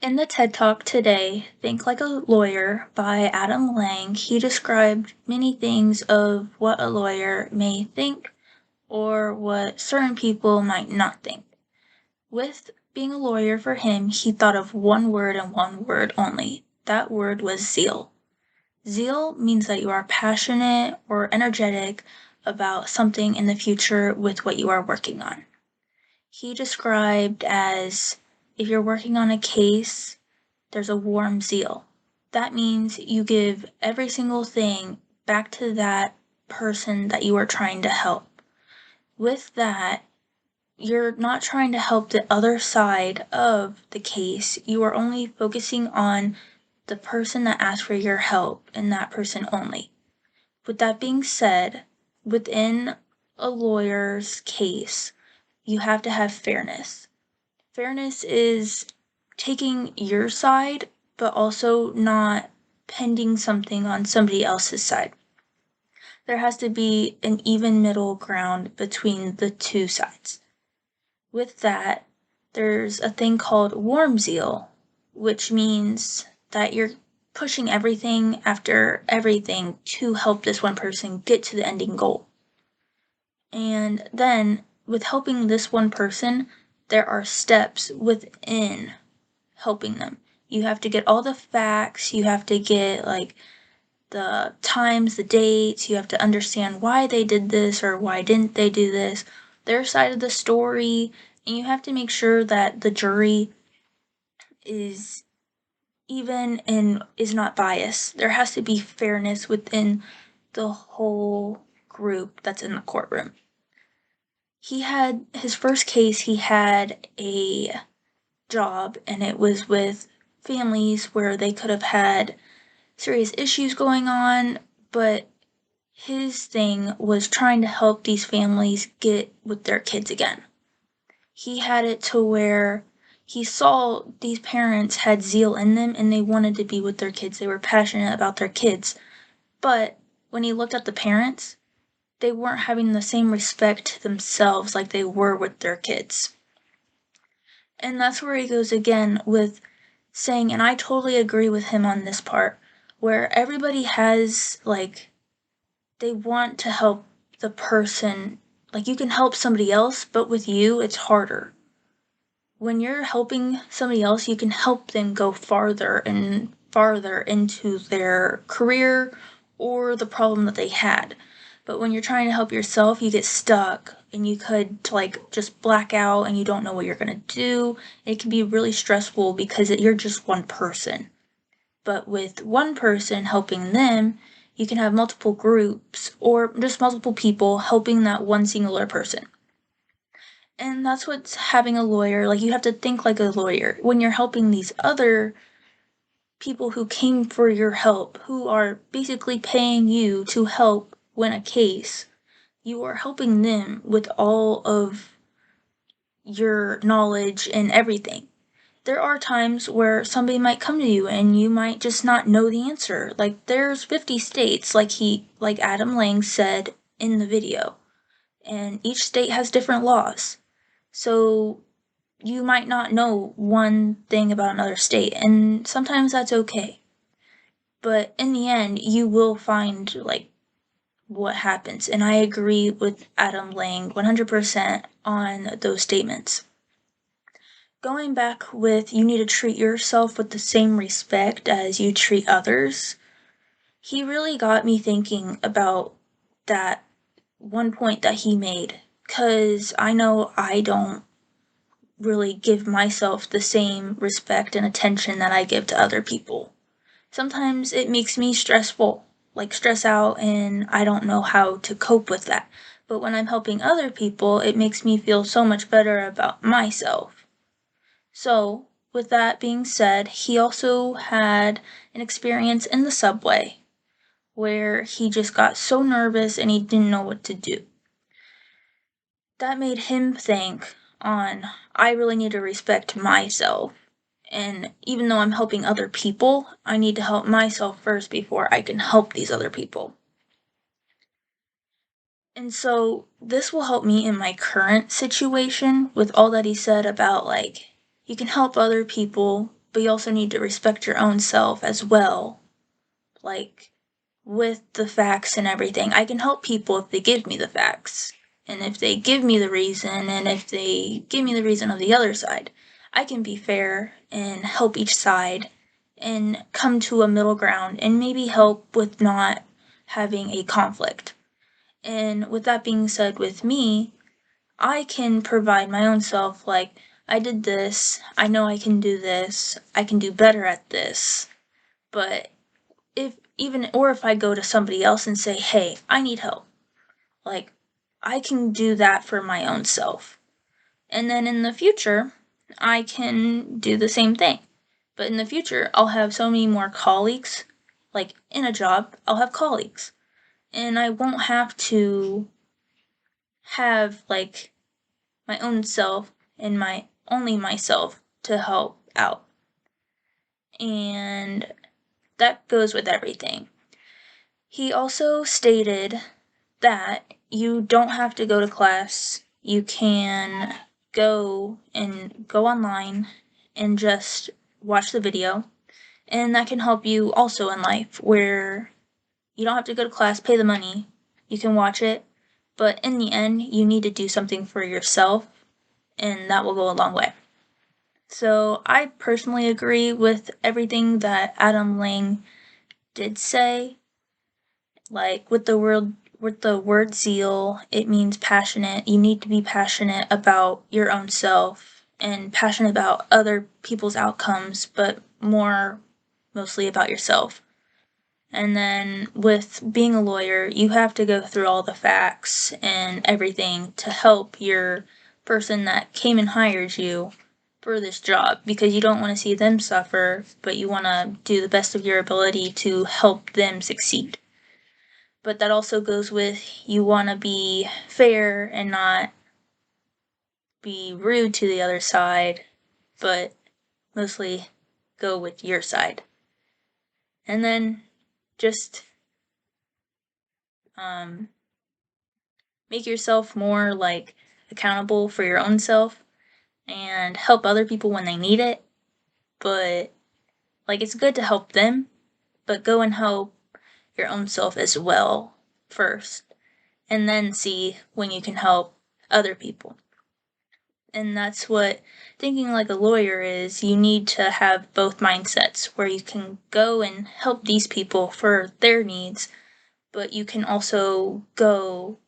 In the TED Talk today, Think Like a Lawyer by Adam Lang, he described many things of what a lawyer may think or what certain people might not think. With being a lawyer for him, he thought of one word and one word only. That word was zeal. Zeal means that you are passionate or energetic about something in the future with what you are working on. He described as if you're working on a case, there's a warm zeal. That means you give every single thing back to that person that you are trying to help. With that, you're not trying to help the other side of the case. You are only focusing on the person that asked for your help and that person only. With that being said, within a lawyer's case, you have to have fairness. Fairness is taking your side, but also not pending something on somebody else's side. There has to be an even middle ground between the two sides. With that, there's a thing called warm zeal, which means that you're pushing everything after everything to help this one person get to the ending goal. And then, with helping this one person, there are steps within helping them. You have to get all the facts, you have to get like the times, the dates, you have to understand why they did this or why didn't they do this, their side of the story, and you have to make sure that the jury is even and is not biased. There has to be fairness within the whole group that's in the courtroom. He had his first case, he had a job, and it was with families where they could have had serious issues going on, but his thing was trying to help these families get with their kids again. He had it to where he saw these parents had zeal in them and they wanted to be with their kids. They were passionate about their kids. But when he looked at the parents, they weren't having the same respect to themselves like they were with their kids. And that's where he goes again with saying, and I totally agree with him on this part, where everybody has, like, they want to help the person. Like, you can help somebody else, but with you, it's harder. When you're helping somebody else, you can help them go farther and farther into their career or the problem that they had. But when you're trying to help yourself, you get stuck and you could like just black out and you don't know what you're gonna do. It can be really stressful because you're just one person. But with one person helping them, you can have multiple groups or just multiple people helping that one singular person. And that's what's having a lawyer, like you have to think like a lawyer. When you're helping these other people who came for your help, who are basically paying you to help win a case, you are helping them with all of your knowledge and everything. There are times where somebody might come to you and you might just not know the answer. Like there's 50 states like Adam Lang said in the video, and each state has different laws. So you might not know one thing about another state, and sometimes that's okay. But in the end, you will find like what happens. And I agree with Adam Lang 100% on those statements. Going back with you need to treat yourself with the same respect as you treat others, he really got me thinking about that one point that he made. Because I know I don't really give myself the same respect and attention that I give to other people. Sometimes it makes me stressful, like stress out, and I don't know how to cope with that. But when I'm helping other people, it makes me feel so much better about myself. So, with that being said, he also had an experience in the subway where he just got so nervous and he didn't know what to do. That made him think on, I really need to respect myself. And even though I'm helping other people, I need to help myself first before I can help these other people. And so this will help me in my current situation with all that he said about like, you can help other people, but you also need to respect your own self as well. Like, with the facts and everything, I can help people if they give me the facts. And if they give me the reason, and if they give me the reason of the other side, I can be fair and help each side and come to a middle ground and maybe help with not having a conflict. And with that being said, with me, I can provide my own self, like, I did this, I know I can do this, I can do better at this. But if I go to somebody else and say, hey, I need help, like, I can do that for my own self. And then in the future, I can do the same thing. But in the future, I'll have so many more colleagues. Like, in a job, I'll have colleagues. And I won't have to have, like, my own self and only myself to help out. And that goes with everything. He also stated that you don't have to go to class. You can go online and just watch the video. And that can help you also in life, where you don't have to go to class, pay the money. You can watch it. But in the end, you need to do something for yourself, and that will go a long way. So I personally agree with everything that Adam Lang did say. Like, with the word zeal, it means passionate. You need to be passionate about your own self and passionate about other people's outcomes, but mostly about yourself. And then with being a lawyer, you have to go through all the facts and everything to help your person that came and hired you for this job, because you don't want to see them suffer, but you want to do the best of your ability to help them succeed. But that also goes with, you want to be fair and not be rude to the other side, but mostly go with your side. And then just make yourself more like accountable for your own self and help other people when they need it. But like, it's good to help them, but go and help your own self as well first, and then see when you can help other people. And that's what thinking like a lawyer is. You need to have both mindsets, where you can go and help these people for their needs, but you can also go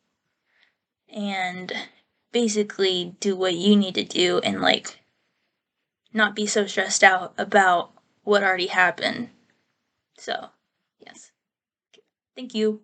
and basically do what you need to do and, like, not be so stressed out about what already happened. So, yes. Thank you.